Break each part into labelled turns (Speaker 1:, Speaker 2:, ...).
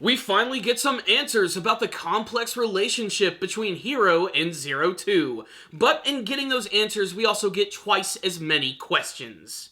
Speaker 1: We finally get some answers about the complex relationship between Hiro and Zero Two. But in getting those answers, we also get twice as many questions.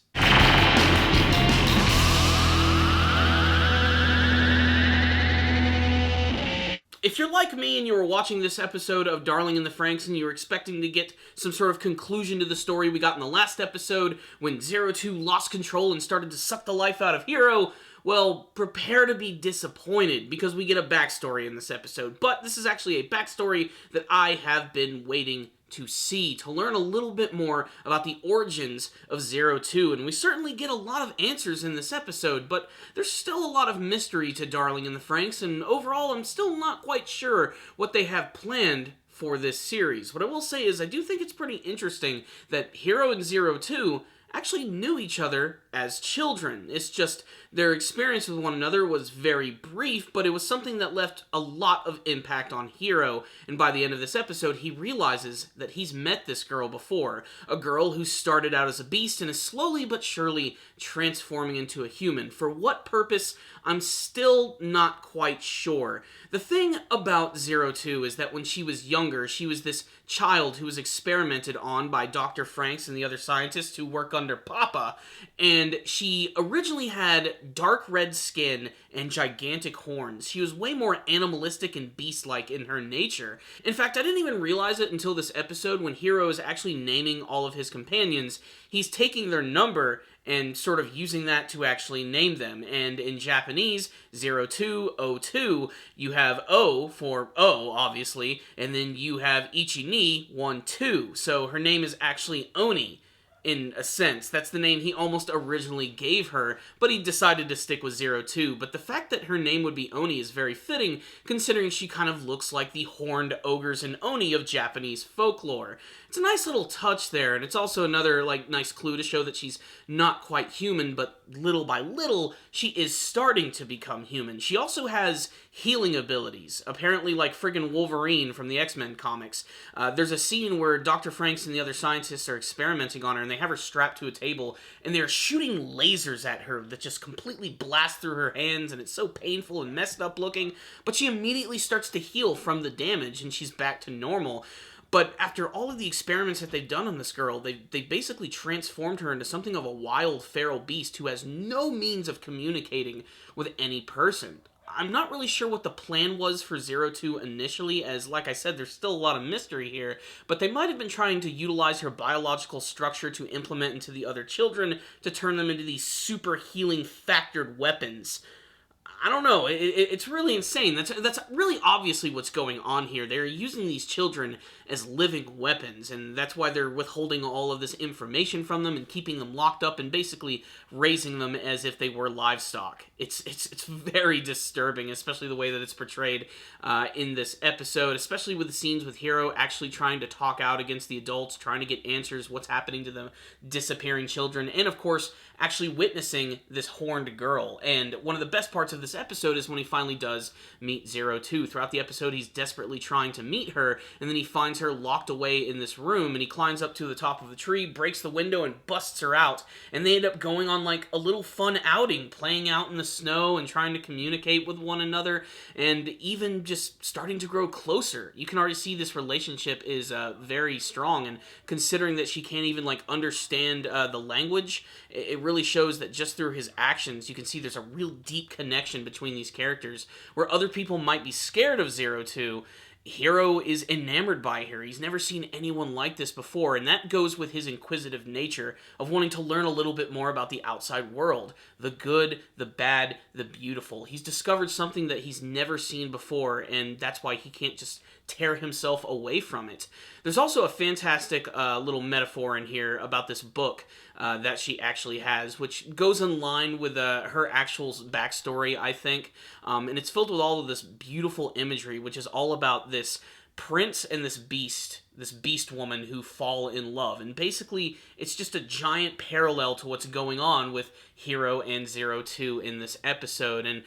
Speaker 1: If you're like me and you were watching this episode of Darling in the Franxx and you were expecting to get some sort of conclusion to the story we got in the last episode when Zero Two lost control and started to suck the life out of Hiro, well, prepare to be disappointed because we get a backstory in this episode. But this is actually a backstory that I have been waiting to see, to learn a little bit more about the origins of Zero Two, and we certainly get a lot of answers in this episode, but there's still a lot of mystery to Darling in the Franxx, and overall I'm still not quite sure what they have planned for this series. What I will say is I do think it's pretty interesting that Hiro and Zero Two actually knew each other as children. It's just their experience with one another was very brief, but it was something that left a lot of impact on Hiro, and by the end of this episode, he realizes that he's met this girl before, a girl who started out as a beast and is slowly but surely transforming into a human. For what purpose, I'm still not quite sure. The thing about Zero Two is that when she was younger, she was this child who was experimented on by Dr. Franxx and the other scientists who work under Papa, and she originally had dark red skin and gigantic horns. She was way more animalistic and beast-like in her nature. In fact, I didn't even realize it until this episode when Hiro is actually naming all of his companions. He's taking their number and sort of using that to actually name them. And in Japanese, 0202, you have O for O, obviously, and then you have Ichi-ni, 1-2. So her name is actually Oni, in a sense. That's the name he almost originally gave her, but he decided to stick with Zero Two. But the fact that her name would be Oni is very fitting, considering she kind of looks like the horned ogres and Oni of Japanese folklore. It's a nice little touch there, and it's also another, nice clue to show that she's not quite human, but little by little, she is starting to become human. She also has healing abilities, apparently like friggin' Wolverine from the X-Men comics. There's a scene where Dr. Franxx and the other scientists are experimenting on her, and they have her strapped to a table, and they're shooting lasers at her that just completely blast through her hands, and it's so painful and messed up looking, but she immediately starts to heal from the damage, and she's back to normal. But after all of the experiments that they've done on this girl, they basically transformed her into something of a wild, feral beast who has no means of communicating with any person. I'm not really sure what the plan was for Zero Two initially, as, like I said, there's still a lot of mystery here, but they might have been trying to utilize her biological structure to implement into the other children to turn them into these super healing factored weapons. I don't know, it's really insane. That's really obviously what's going on here. They're using these children as living weapons, and that's why they're withholding all of this information from them and keeping them locked up and basically raising them as if they were livestock. It's very disturbing, especially the way that it's portrayed in this episode, especially with the scenes with Hiro actually trying to talk out against the adults, trying to get answers, what's happening to the disappearing children, and of course, actually witnessing this horned girl. And one of the best parts of this episode is when he finally does meet Zero Two. Throughout the episode, he's desperately trying to meet her, and then he finds her locked away in this room, and he climbs up to the top of the tree, breaks the window, and busts her out. And they end up going on a little fun outing, playing out in the snow and trying to communicate with one another, and even just starting to grow closer. You can already see this relationship is very strong, and considering that she can't even understand the language, it really shows that just through his actions, you can see there's a real deep connection between these characters. Where other people might be scared of Zero Two, Hiro is enamored by her. He's never seen anyone like this before, and that goes with his inquisitive nature of wanting to learn a little bit more about the outside world. The good, the bad, the beautiful. He's discovered something that he's never seen before, and that's why he can't just tear himself away from it. There's also a fantastic little metaphor in here about this book that she actually has, which goes in line with her actual backstory, I think. And it's filled with all of this beautiful imagery, which is all about this prince and this beast woman who fall in love. And basically, it's just a giant parallel to what's going on with Hiro and Zero Two in this episode. And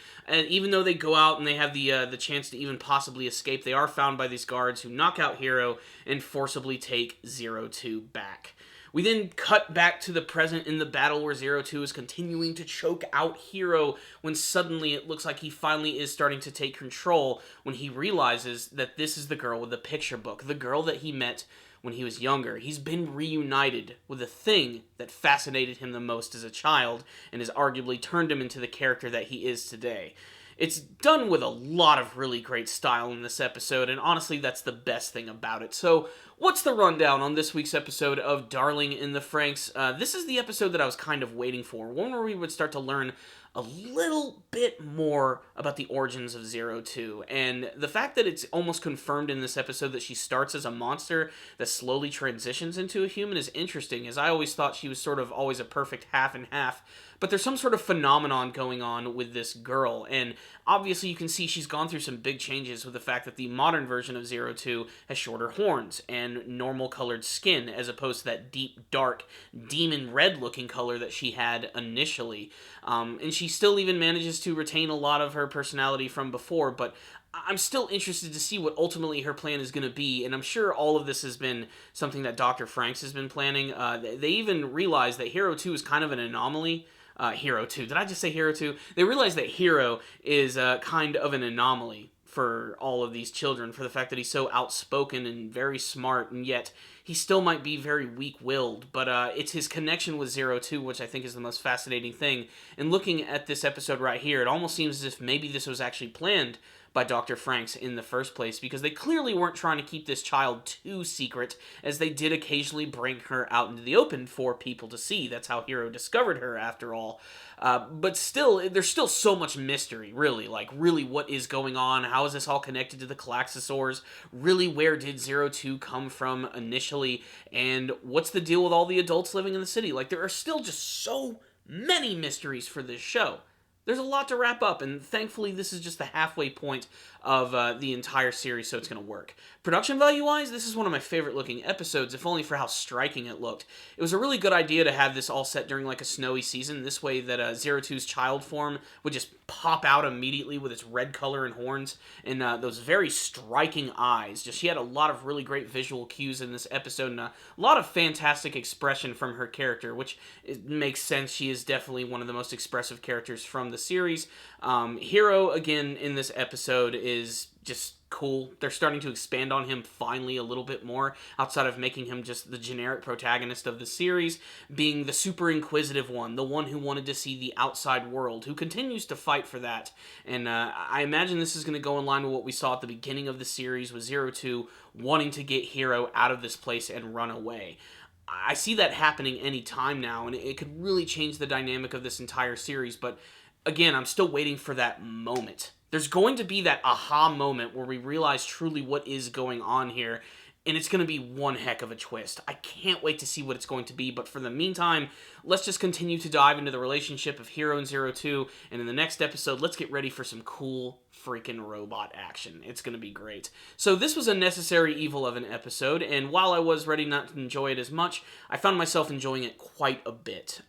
Speaker 1: even though they go out and they have the chance to even possibly escape, they are found by these guards who knock out Hiro and forcibly take Zero Two back. We then cut back to the present in the battle where Zero Two is continuing to choke out Hiro when suddenly it looks like he finally is starting to take control when he realizes that this is the girl with the picture book, the girl that he met when he was younger. He's been reunited with the thing that fascinated him the most as a child and has arguably turned him into the character that he is today. It's done with a lot of really great style in this episode, and honestly, that's the best thing about it. So, what's the rundown on this week's episode of Darling in the Franxx? This is the episode that I was kind of waiting for, one where we would start to learn a little bit more about the origins of Zero Two, and the fact that it's almost confirmed in this episode that she starts as a monster that slowly transitions into a human is interesting, as I always thought she was sort of always a perfect half and half, but there's some sort of phenomenon going on with this girl, and obviously you can see she's gone through some big changes with the fact that the modern version of Zero Two has shorter horns and normal colored skin, as opposed to that deep, dark, demon red looking color that she had initially. And she still even manages to retain a lot of her personality from before, but I'm still interested to see what ultimately her plan is going to be, and I'm sure all of this has been something that Dr. Franxx has been planning. They even realized that Hiro 2 is kind of an anomaly. Hiro 2. Did I just say Hiro 2? They realize that Hiro is kind of an anomaly for all of these children, for the fact that he's so outspoken and very smart, and yet he still might be very weak-willed, but it's his connection with Zero Two, which I think is the most fascinating thing. And looking at this episode right here, it almost seems as if maybe this was actually planned by Dr. Franxx in the first place, because they clearly weren't trying to keep this child too secret, as they did occasionally bring her out into the open for people to see. That's how Hiro discovered her, after all. But still, there's still so much mystery, really. Like, really, what is going on? How is this all connected to the Calaxosaurs? Really, where did Zero Two come from initially? And what's the deal with all the adults living in the city? Like, there are still just so many mysteries for this show. There's a lot to wrap up, and thankfully this is just the halfway point of the entire series, so it's going to work. Production value-wise, this is one of my favorite-looking episodes, if only for how striking it looked. It was a really good idea to have this all set during like a snowy season, this way that Zero Two's child form would just pop out immediately with its red color and horns, and those very striking eyes. She had a lot of really great visual cues in this episode, and a lot of fantastic expression from her character, which it makes sense. She is definitely one of the most expressive characters from the series. Hiro, again, in this episode is just cool. They're starting to expand on him finally a little bit more, outside of making him just the generic protagonist of the series, being the super inquisitive one, the one who wanted to see the outside world, who continues to fight for that. And I imagine this is going to go in line with what we saw at the beginning of the series, with Zero Two wanting to get Hiro out of this place and run away. I see that happening any time now, and it could really change the dynamic of this entire series, but again, I'm still waiting for that moment. There's going to be that aha moment where we realize truly what is going on here, and it's going to be one heck of a twist. I can't wait to see what it's going to be, but for the meantime, let's just continue to dive into the relationship of Hiro and Zero Two, and in the next episode, let's get ready for some cool freaking robot action. It's going to be great. So this was a necessary evil of an episode, and while I was ready not to enjoy it as much, I found myself enjoying it quite a bit.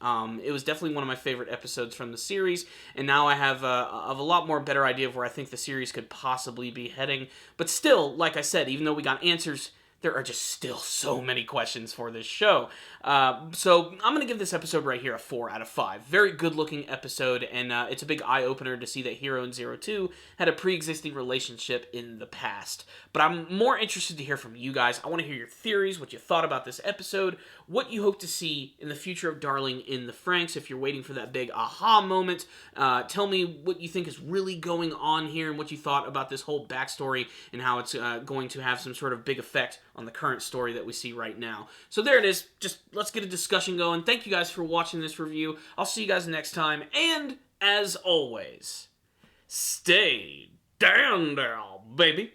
Speaker 1: It was definitely one of my favorite episodes from the series, and now I have a lot more better idea of where I think the series could possibly be heading. But still, like I said, even though we got answers, there are just still so many questions for this show. So I'm going to give this episode right here a 4 out of 5. Very good-looking episode, and it's a big eye-opener to see that Hiro and Zero Two had a pre-existing relationship in the past. But I'm more interested to hear from you guys. I want to hear your theories, what you thought about this episode, what you hope to see in the future of Darling in the Franxx, if you're waiting for that big aha moment. Tell me what you think is really going on here and what you thought about this whole backstory and how it's going to have some sort of big effect on the current story that we see right now. So there it is. Just let's get a discussion going. Thank you guys for watching this review. I'll see you guys next time. And as always, stay down there, baby.